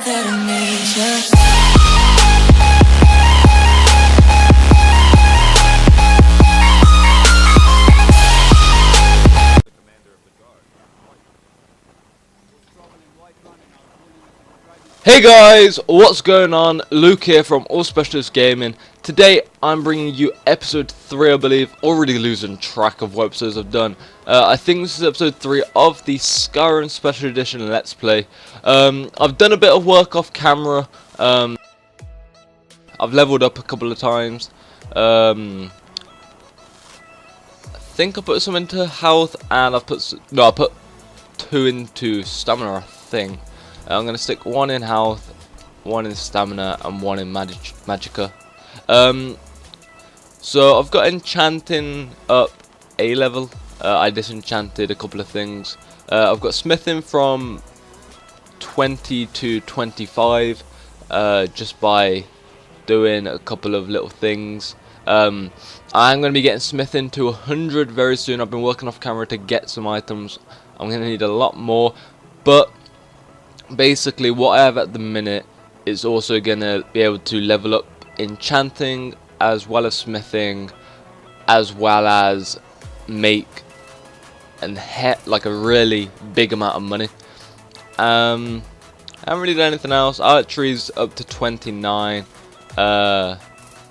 that I need you. Hey guys, what's going on? Luke here from AllSpecialistGaming. Today I'm bringing you episode 3, I believe. Already losing track of what episodes I've done. I think this is episode 3 of the Skyrim Special Edition Let's Play. I've done a bit of work off camera. I've leveled up a couple of times. I think I put some into health and I put 2 into stamina, I think. I'm going to stick 1 in health, 1 in stamina, and 1 in magicka. So I've got enchanting up A level. I disenchanted a couple of things. I've got smithing from 20 to 25 just by doing a couple of little things. I'm going to be getting smithing to 100 very soon. I've been working off camera to get some items. I'm going to need a lot more, but basically what I have at the minute is also going to be able to level up enchanting as well as smithing, as well as make like a really big amount of money. I haven't really done anything else. Archery's up to 29. I've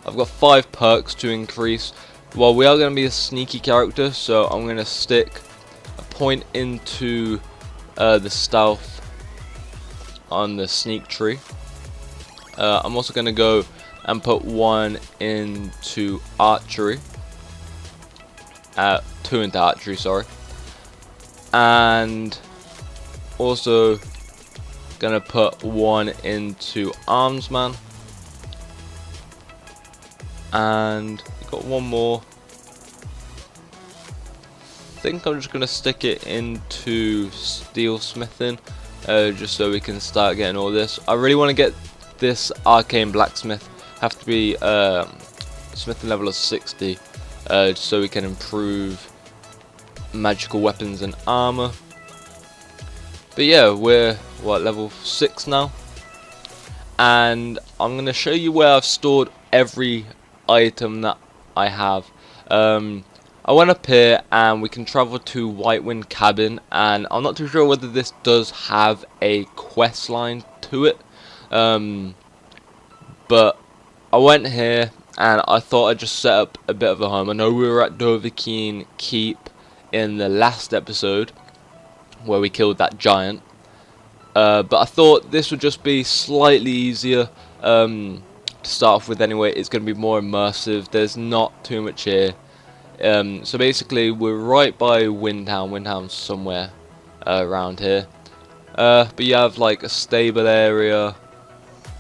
got 5 perks to increase. Well, we are going to be a sneaky character, so I'm going to stick a point into the stealth on the sneak tree. I'm also going to go and put 1 into archery. 2 into archery, sorry. And also going to put 1 into armsman. And got 1 more. I think I'm just going to stick it into steel smithing. Just so we can start getting all this. I really want to get this arcane blacksmith. Have to be smithing level of 60, just so we can improve magical weapons and armor. But yeah, we're level 6 now, and I'm going to show you where I've stored every item that I have. I went up here and we can travel to Whitewind Cabin, and I'm not too sure whether this does have a quest line to it, but I went here and I thought I'd just set up a bit of a home. I know we were at Dovahkiin Keep in the last episode where we killed that giant, but I thought this would just be slightly easier to start off with anyway. It's going to be more immersive. There's not too much here. So basically we're right by Windhound. Windhound's somewhere around here, but you have like a stable area.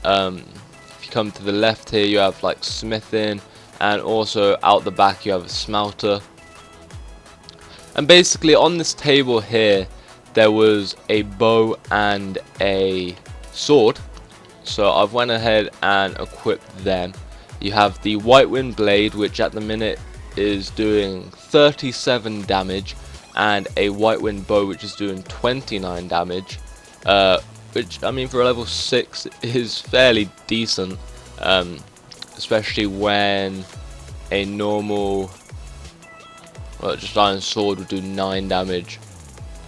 If you come to the left here, you have like smithing, and also out the back you have a smelter. And basically on this table here there was a bow and a sword, so I've went ahead and equipped them. You have the Whitewind blade, which at the minute is doing 37 damage, and a Whitewind bow which is doing 29 damage, which I mean for a level 6 is fairly decent, especially when a normal just iron sword would do 9 damage,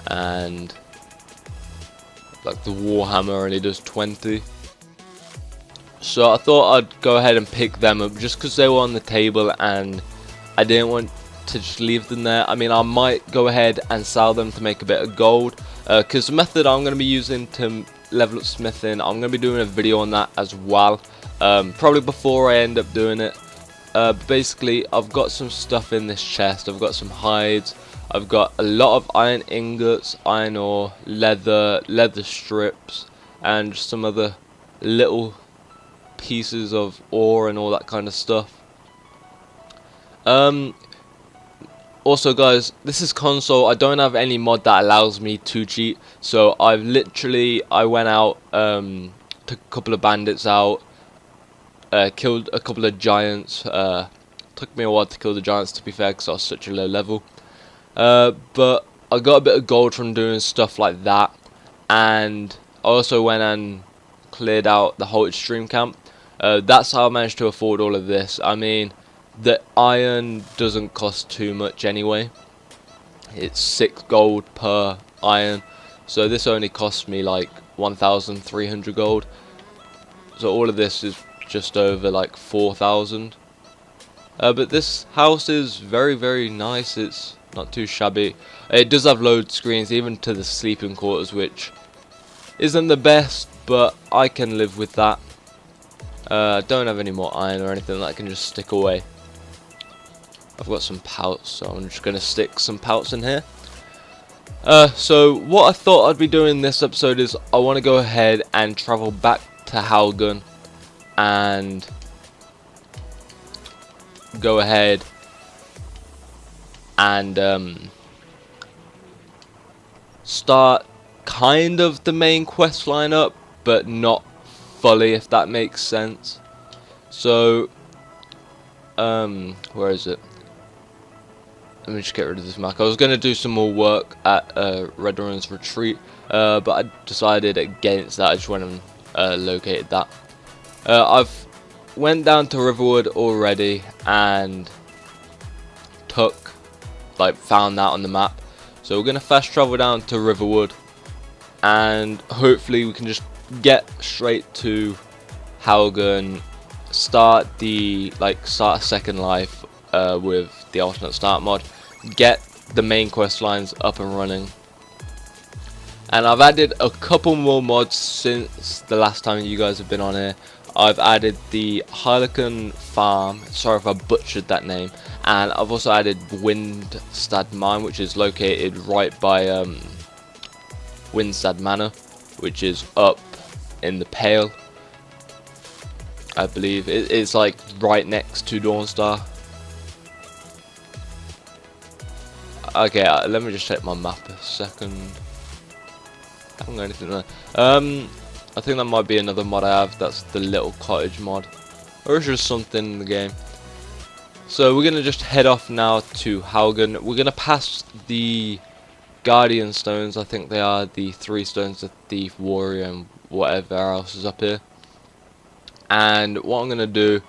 and like the Warhammer only does 20. So I thought I'd go ahead and pick them up just because they were on the table and I didn't want to just leave them there. I mean, I might go ahead and sell them to make a bit of gold, because the method I'm going to be using to level up smithing, I'm going to be doing a video on that as well, probably before I end up doing it. Basically, I've got some stuff in this chest. I've got some hides, I've got a lot of iron ingots, iron ore, leather strips, and just some other little pieces of ore and all that kind of stuff. Also guys, this is console. I don't have any mod that allows me to cheat, so I went out, took a couple of bandits out, killed a couple of giants. Took me a while to kill the giants, to be fair, because I was such a low level, but I got a bit of gold from doing stuff like that, and I also went and cleared out the whole extreme camp. That's how I managed to afford all of this. I mean, the iron doesn't cost too much anyway. It's 6 gold per iron, so this only cost me like 1,300 gold. So all of this is just over like 4,000. But this house is very, very nice. It's not too shabby. It does have load screens even to the sleeping quarters, which isn't the best, but I can live with that. I don't have any more iron or anything that I can just stick away. I've got some pouts, so I'm just going to stick some pouts in here. So what I thought I'd be doing this episode is I want to go ahead and travel back to Halgun and go ahead and start kind of the main quest line up, but not fully, if that makes sense. So where is it? Let me just get rid of this map. I was going to do some more work at Red Ruins Retreat, but I decided against that. I just went and located that. I've went down to Riverwood already and found that on the map. So we're going to fast travel down to Riverwood, and hopefully we can just get straight to Halgun, start a second life with the alternate start mod, get the main quest lines up and running. And I've added a couple more mods since the last time you guys have been on here. I've added the Harlequin Farm, sorry if I butchered that name, and I've also added Windstad Mine, which is located right by Windstad Manor, which is up in the Pale, I believe. It's like right next to Dawnstar. Okay, let me just check my map a second. I haven't got anything there. I think that might be another mod I have. That's the little cottage mod, or it's just something in the game. So we're gonna just head off now to Halgun. We're gonna pass the Guardian Stones. I think they are the 3 stones, the Thief, Warrior, and whatever else is up here. And what I'm gonna do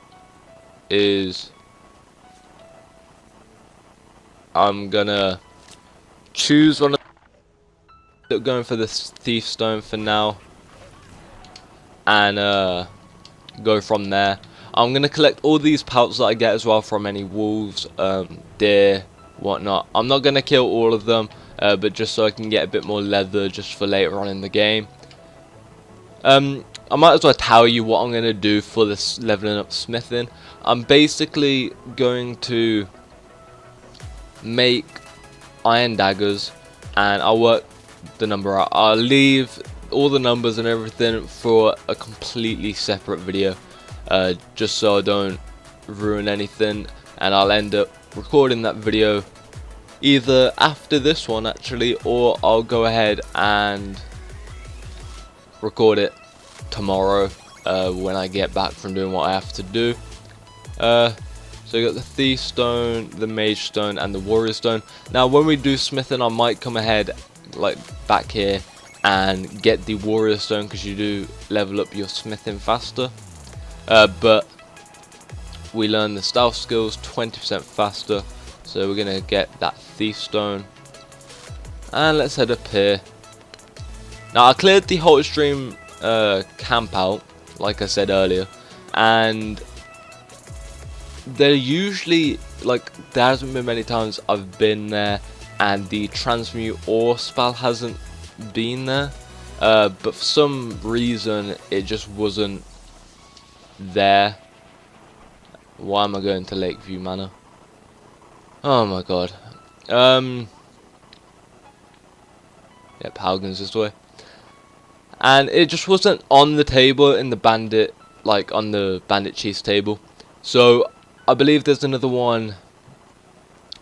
is I'm gonna choose one of the, going for the Thief Stone for now, and go from there. I'm gonna collect all these pelts that I get as well from any wolves, deer, whatnot. I'm not gonna kill all of them, but just so I can get a bit more leather just for later on in the game. I might as well tell you what I'm gonna do for this leveling up smithing. I'm basically going to make iron daggers, and I'll work the number out. I'll leave all the numbers and everything for a completely separate video, just so I don't ruin anything, and I'll end up recording that video either after this one actually, or I'll go ahead and record it tomorrow when I get back from doing what I have to do. So you got the Thief Stone, the Mage Stone, and the Warrior Stone. Now when we do smithing, I might come ahead like back here and get the Warrior Stone, because you do level up your smithing faster. But we learn the stealth skills 20% faster, so we're gonna get that Thief Stone. And let's head up here. Now I cleared the whole extreme camp out, like I said earlier, and they're usually there hasn't been many times I've been there and the transmute ore spell hasn't been there, but for some reason it just wasn't there. Why am I going to Lakeview Manor? Oh my god. Yep, Halgun's this way. And it just wasn't on the table in the bandit, on the bandit chief's table. So I believe there's another one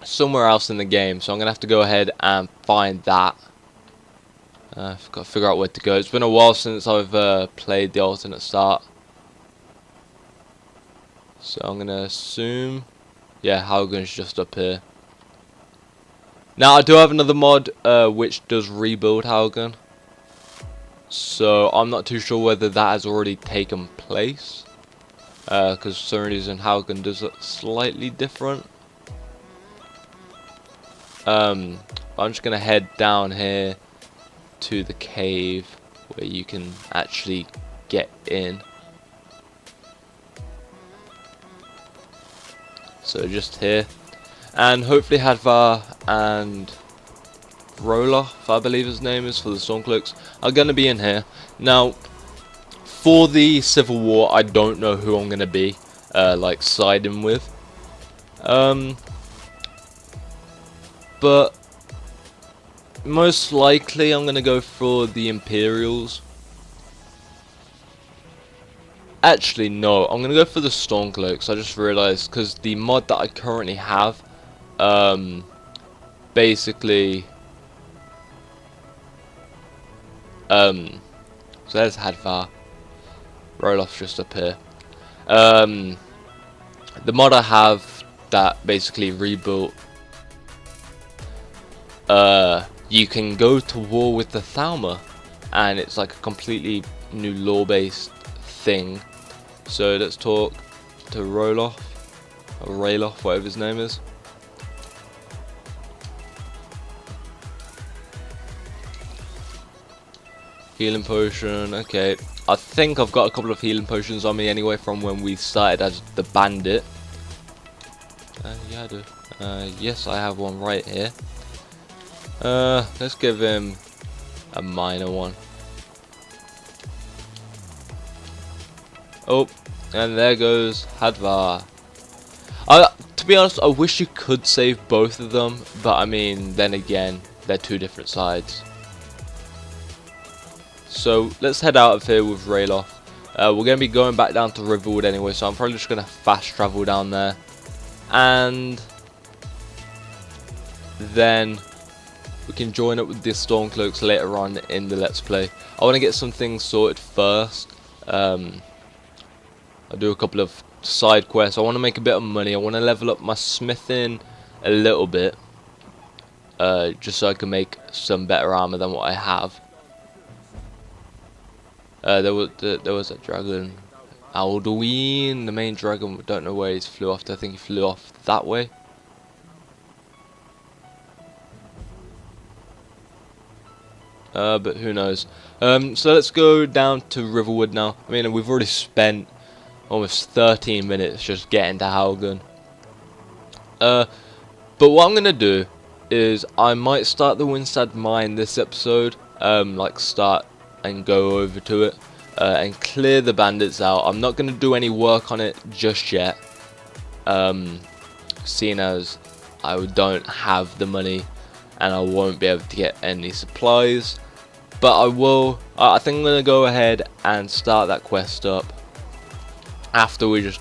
somewhere else in the game, so I'm gonna have to go ahead and find that. I've got to figure out where to go. It's been a while since I've played the alternate start, so I'm gonna assume, yeah, Halgun's just up here. Now I do have another mod which does rebuild Halgun. So I'm not too sure whether that has already taken place, because for some reason Haugen does it slightly different. I'm just gonna head down here to the cave where you can actually get in. So just here, and hopefully Hadvar and Roloff, I believe his name is, for the Stormcloaks, are going to be in here. Now, for the Civil War, I don't know who I'm going to be, like, siding with. But most likely I'm going to go for the Imperials. Actually, no, I'm going to go for the Stormcloaks. I just realized, because the mod that I currently have, basically... so there's Hadvar. Roloff's just up here. The mod I have that basically rebuilt, you can go to war with the Thalma, and it's like a completely new lore-based thing. So let's talk to Roloff, or Raloff, whatever his name is. Healing potion, okay. I think I've got a couple of healing potions on me anyway from when we started as the bandit. Yeah, I do. Yes, I have one right here. Let's give him a minor one. Oh, and there goes Hadvar. To be honest, I wish you could save both of them, but I mean, then again, they're two different sides. So let's head out of here with Raloff. We're going to be going back down to Riverwood anyway, so I'm probably just going to fast travel down there. And then we can join up with the Stormcloaks later on in the Let's Play. I want to get some things sorted first. I'll do a couple of side quests. I want to make a bit of money. I want to level up my smithing a little bit, just so I can make some better armor than what I have. There was a dragon, Alduin, the main dragon. Don't know where he flew off to. I think he flew off that way. But who knows. So let's go down to Riverwood now. I mean, we've already spent almost 13 minutes just getting to Haugen. But what I'm going to do is I might start the Winstad mine this episode. Like start and go over to it and clear the bandits out. I'm not going to do any work on it just yet. Seeing as I don't have the money and I won't be able to get any supplies. But I will. I think I'm going to go ahead and start that quest up after we just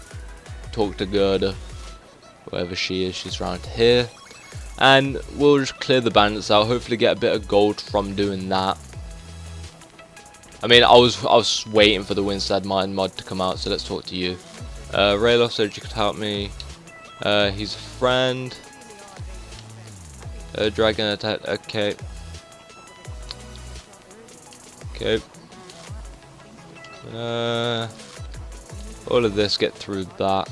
talk to Gerda, wherever she is. She's around here, and we'll just clear the bandits out. Hopefully, get a bit of gold from doing that. I mean, I was waiting for the Winstad mine mod to come out, so let's talk to you. Raloff said you could help me. He's a friend. Dragon attack. Okay. Okay. All of this, get through that.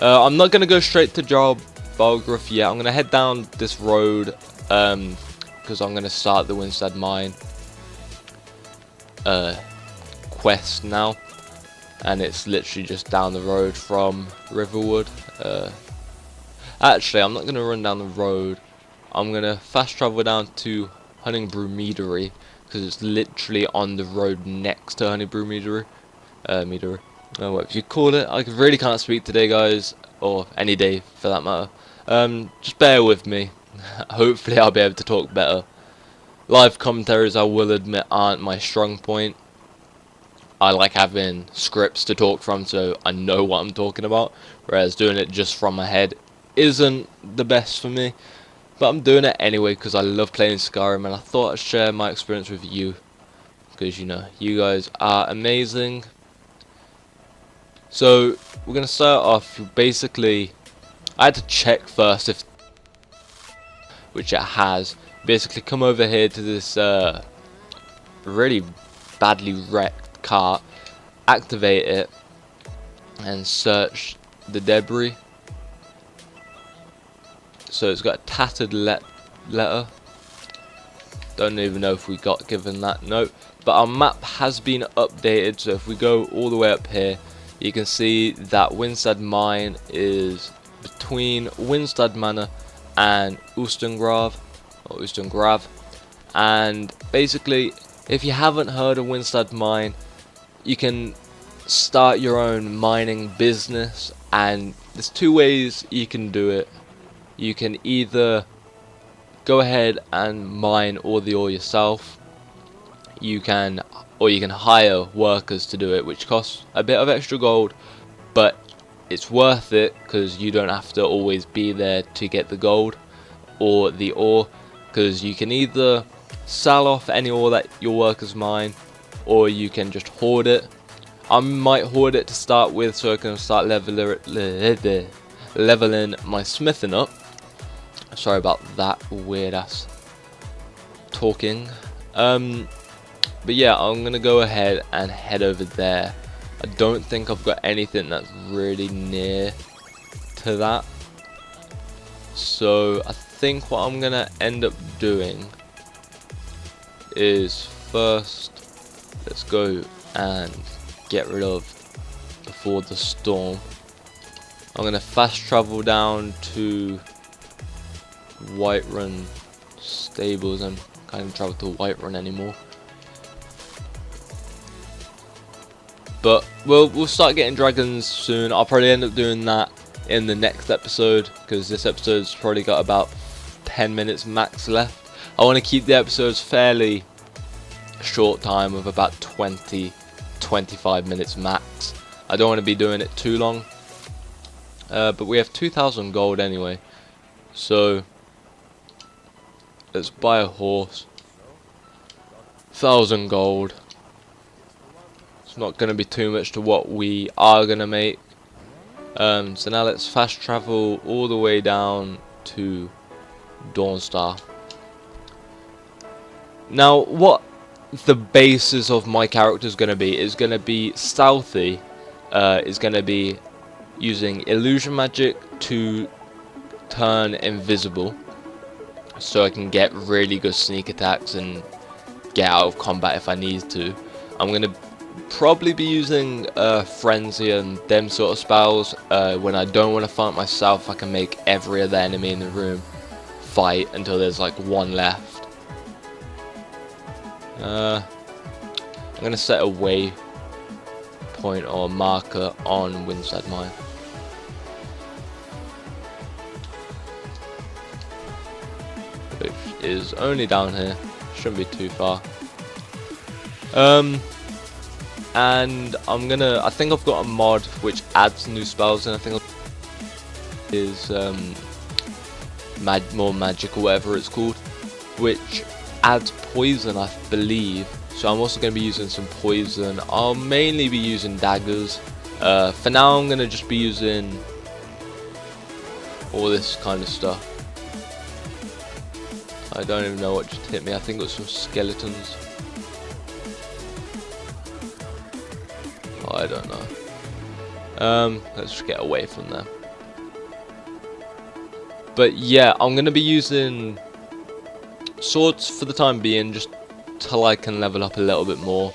I'm not gonna go straight to Balgruuf yet. I'm gonna head down this road because I'm gonna start the Winstad mine quest now, and it's literally just down the road from Riverwood. Actually, I'm not gonna run down the road. I'm gonna fast travel down to Honningbrew Meadery because it's literally on the road next to Honningbrew Meadery. Whatever you call it. I really can't speak today, guys, or any day for that matter. Just bear with me. Hopefully I'll be able to talk better. Live commentaries, I will admit, aren't my strong point. I like having scripts to talk from so I know what I'm talking about, whereas doing it just from my head isn't the best for me. But I'm doing it anyway because I love playing Skyrim, and I thought I'd share my experience with you because, you know, you guys are amazing. So we're going to start off. Basically, I had to check first if, which it has. Basically come over here to this really badly wrecked cart, activate it, and search the debris. So it's got a tattered letter. Don't even know if we got given that. Nope. But our map has been updated, so if we go all the way up here, you can see that Winstead Mine is between Winstead Manor and Oostengrav, and basically, if you haven't heard of Winstead Mine, you can start your own mining business, and there's two ways you can do it. You can either go ahead and mine all the ore yourself, or you can hire workers to do it, which costs a bit of extra gold, but it's worth it because you don't have to always be there to get the gold or the ore, because you can either sell off any ore that your workers mine, or you can just hoard it. I might hoard it to start with so I can start leveling my smithing up. Sorry about that weird ass talking. But yeah, I'm gonna go ahead and head over there. I don't think I've got anything that's really near to that, so I think what I'm gonna end up doing is first, let's go and get rid of before the storm. I'm gonna fast travel down to Whiterun stables. And can't travel to Whiterun anymore. But we'll start getting dragons soon. I'll probably end up doing that in the next episode, because this episode's probably got about 10 minutes max left. I want to keep the episodes fairly short time, of about 20-25 minutes max. I don't want to be doing it too long. But we have 2,000 gold anyway, so let's buy a horse. 1,000 gold. It's not going to be too much to what we are going to make. So now let's fast travel all the way down to Dawnstar. Now, what the basis of my character is going to be stealthy. Is going to be using illusion magic to turn invisible, so I can get really good sneak attacks and get out of combat if I need to. I'm going to probably be using frenzy and them sort of spells. When I don't want to fight myself, I can make every other enemy in the room fight until there's like one left. I'm going to set a waypoint or marker on Winstead Mine. Which is only down here, shouldn't be too far. And I think I've got a mod which adds new spells, and I think is more magic or whatever it's called, which adds poison, I believe. So I'm also going to be using some poison. I'll mainly be using daggers. For now I'm going to just be using all this kind of stuff. I don't even know what just hit me. I think it was some skeletons. I don't know. Let's just get away from them. But yeah, I'm going to be using swords for the time being, just till I can level up a little bit more.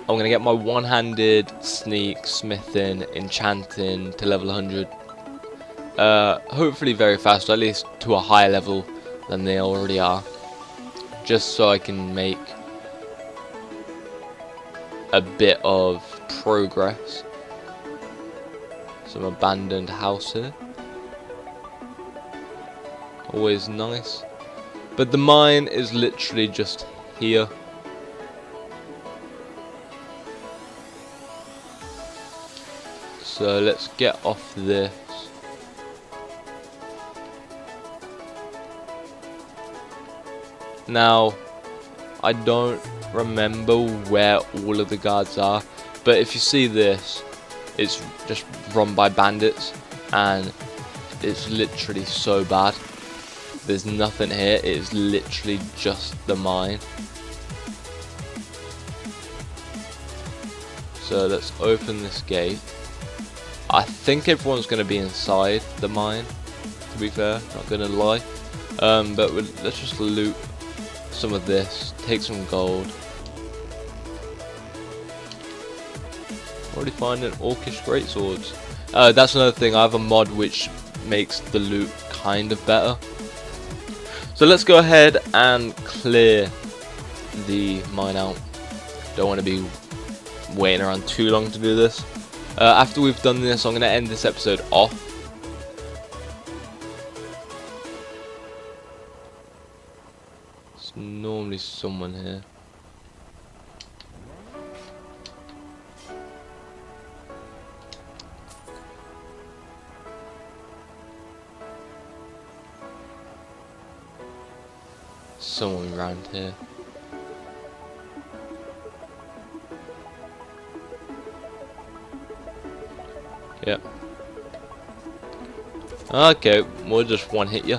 I'm going to get my one-handed, sneak, smithing, enchanting to level 100. Hopefully very fast, at least to a higher level than they already are. Just so I can make a bit of progress. Some abandoned house here. Always nice. But the mine is literally just here. So let's get off this. Now, I don't remember where all of the guards are, but if you see this, it's just run by bandits, and it's literally so bad. There's nothing here, it is literally just the mine. So let's open this gate. I think everyone's going to be inside the mine, to be fair, not going to lie. But let's just loot some of this, take some gold. Already finding orcish greatswords. That's another thing, I have a mod which makes the loot kind of better. So let's go ahead and clear the mine out. Don't want to be waiting around too long to do this. After we've done this, I'm going to end this episode off. There's normally someone here. Someone around here. Yep. Okay, we'll just one hit you.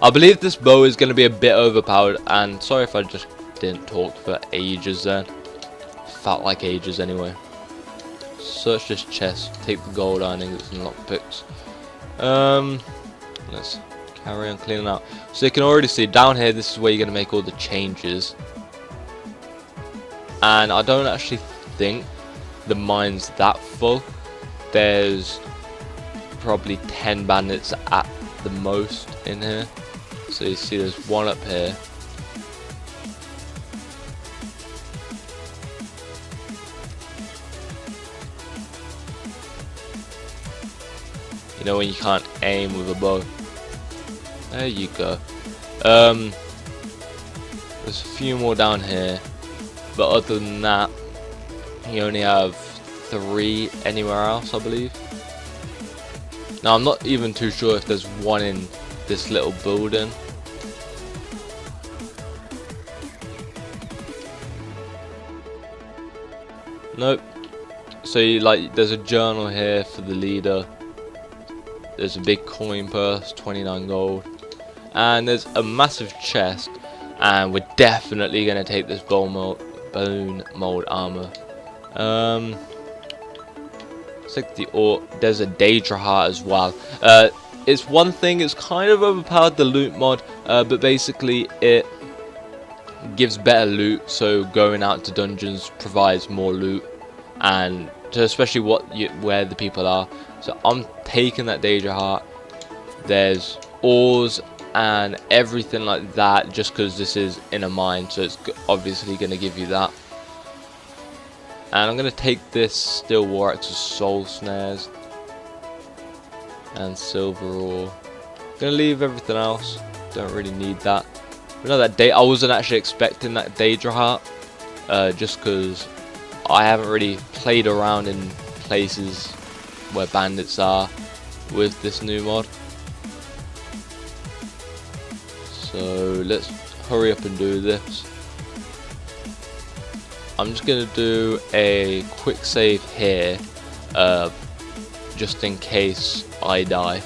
I believe this bow is going to be a bit overpowered, and sorry if I just didn't talk for ages then. Felt like ages anyway. Search this chest, take the gold earnings and lockpicks. Let's carry on cleaning out. So you can already see down here, this is where you're going to make all the changes. And I don't actually think the mine's that full. There's probably 10 bandits at the most in here. So you see there's one up here. You know when you can't aim with a bow. There you go. There's a few more down here. But other than that, you only have 3 anywhere else, I believe. Now I'm not even too sure if there's one in this little building. Nope. So there's a journal here for the leader. There's a big coin purse, 29 gold. And there's a massive chest. And we're definitely gonna take this bone mold armor. It's like there's a Daedra heart as well. It's one thing, it's kind of overpowered, the loot mod, but basically it gives better loot, so going out to dungeons provides more loot, and especially where the people are. So I'm taking that Daedra heart. There's ores and everything like that, just because this is in a mine, so it's obviously going to give you that. And I'm going to take this steel war axe with soul snares and silver ore. Going to leave everything else. Don't really need that. But no, I wasn't actually expecting that Daedra heart, just because I haven't really played around in places where bandits are with this new mod. So let's hurry up and do this. I'm just going to do a quick save here, just in case I die.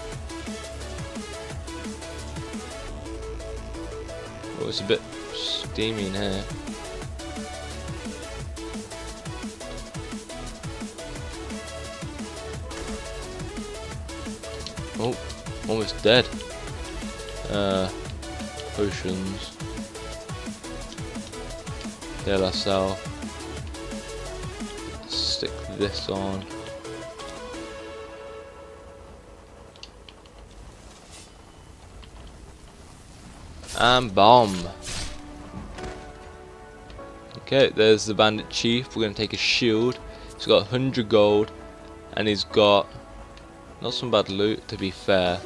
Oh, it's a bit steamy in here. Oh, almost dead. Potions. Kill ourselves. Stick this on. And bomb. Okay, there's the bandit chief. We're going to take a shield. He's got 100 gold. And he's got not some bad loot, to be fair.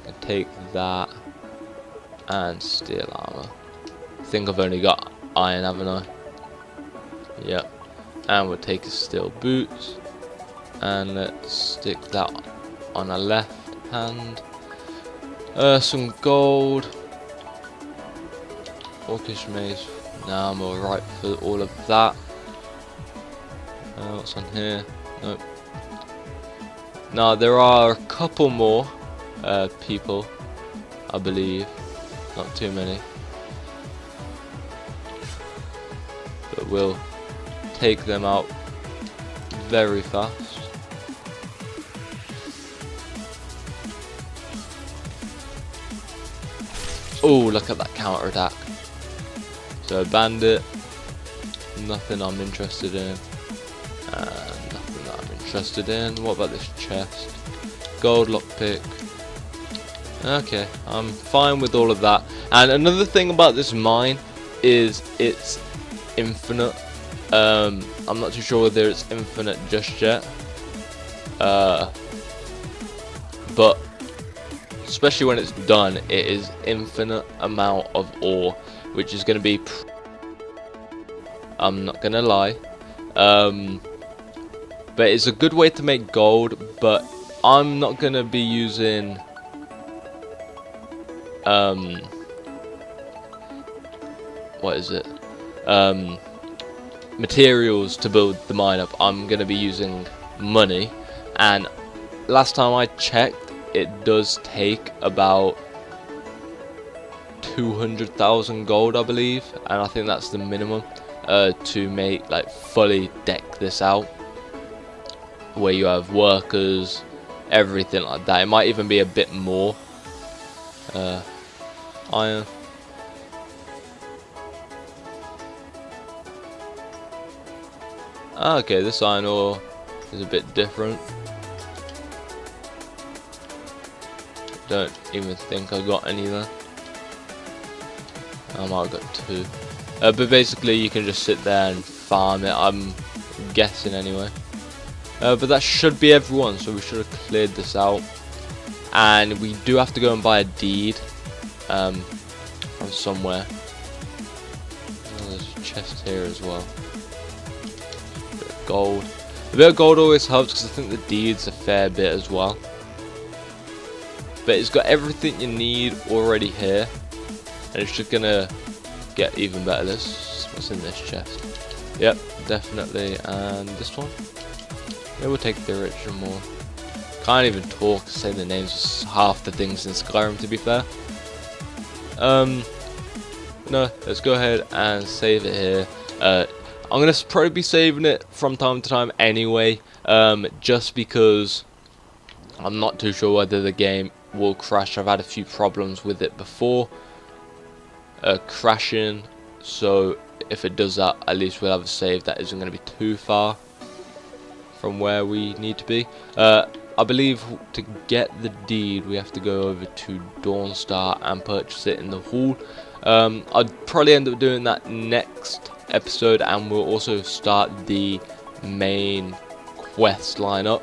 I'll take that. And steel armor. I think I've only got iron, haven't I? Yep. And we'll take his steel boots. And let's stick that on our left hand. Some gold. Orcish mace. Now I'm alright for all of that. What's on here? Nope. Now there are a couple more people, I believe. Not too many. But we'll take them out very fast. Oh, look at that counter attack. So bandit, nothing I'm interested in. And nothing that I'm interested in. What about this chest? Gold lockpick. Okay, I'm fine with all of that. And another thing about this mine is it's infinite. I'm not too sure whether it's infinite just yet. But especially when it's done, it is infinite amount of ore, which is going to be, I'm not gonna lie, but it's a good way to make gold. But I'm not gonna be using what is it, materials to build the mine up. I'm gonna be using money, and last time I checked, it does take about 200,000 gold, I believe, and I think that's the minimum to make, like, fully deck this out, where you have workers, everything like that. It might even be a bit more. Iron. Okay, this iron ore is a bit different. Don't even think I got any there. I might have got 2. But basically you can just sit there and farm it, I'm guessing anyway. But that should be everyone, so we should have cleared this out. And we do have to go and buy a deed from somewhere. Oh, there's a chest here as well. A bit of gold. A bit of gold always helps, because I think the deed's a fair bit as well. But it's got everything you need already here, and it's just gonna get even better. What's in this chest? Yep, definitely. And this one? Yeah, we'll take the richer more. Can't even talk, say the names of half the things in Skyrim, to be fair. No, let's go ahead and save it here. I'm gonna probably be saving it from time to time anyway, just because I'm not too sure whether the game will crash. I've had a few problems with it before crashing, so if it does that, at least we'll have a save that isn't going to be too far from where we need to be. I believe to get the deed we have to go over to Dawnstar and purchase it in the hall. I'd probably end up doing that next episode, and we'll also start the main quest lineup.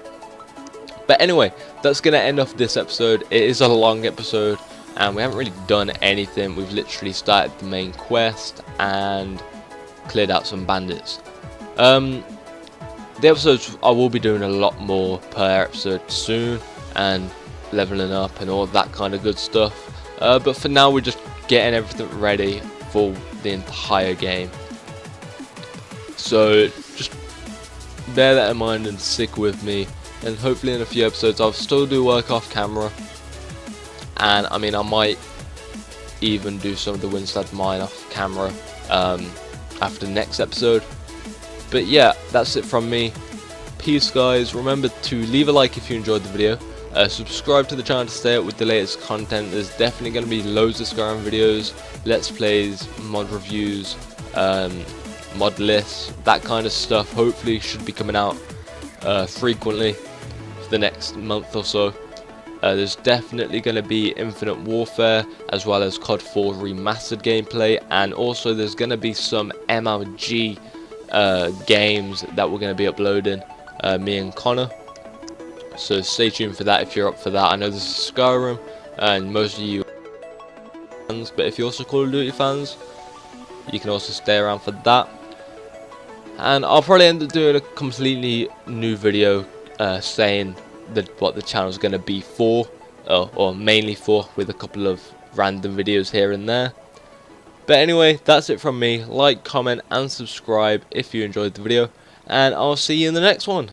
But anyway, that's going to end off this episode. It is a long episode, and we haven't really done anything. We've literally started the main quest and cleared out some bandits. The episodes, I will be doing a lot more per episode soon, and leveling up and all that kind of good stuff. But for now, we're just getting everything ready for the entire game. So just bear that in mind and stick with me. And hopefully in a few episodes I'll still do work off camera, and I mean I might even do some of the Winstead mine off camera after the next episode. But yeah, that's it from me. Peace guys. Remember to leave a like if you enjoyed the video, subscribe to the channel to stay up with the latest content. There's definitely going to be loads of Skyrim videos, let's plays, mod reviews, mod lists, that kind of stuff. Hopefully should be coming out frequently the next month or so. There's definitely going to be Infinite Warfare, as well as COD 4 remastered gameplay, and also there's going to be some MLG games that we're going to be uploading, me and Connor. So stay tuned for that if you're up for that. I know this is Skyrim and most of you fans, but if you're also Call of Duty fans, you can also stay around for that. And I'll probably end up doing a completely new video saying that what the channel is going to be for, or mainly for, with a couple of random videos here and there. But anyway, that's it from me. Like, comment and subscribe if you enjoyed the video, and I'll see you in the next one.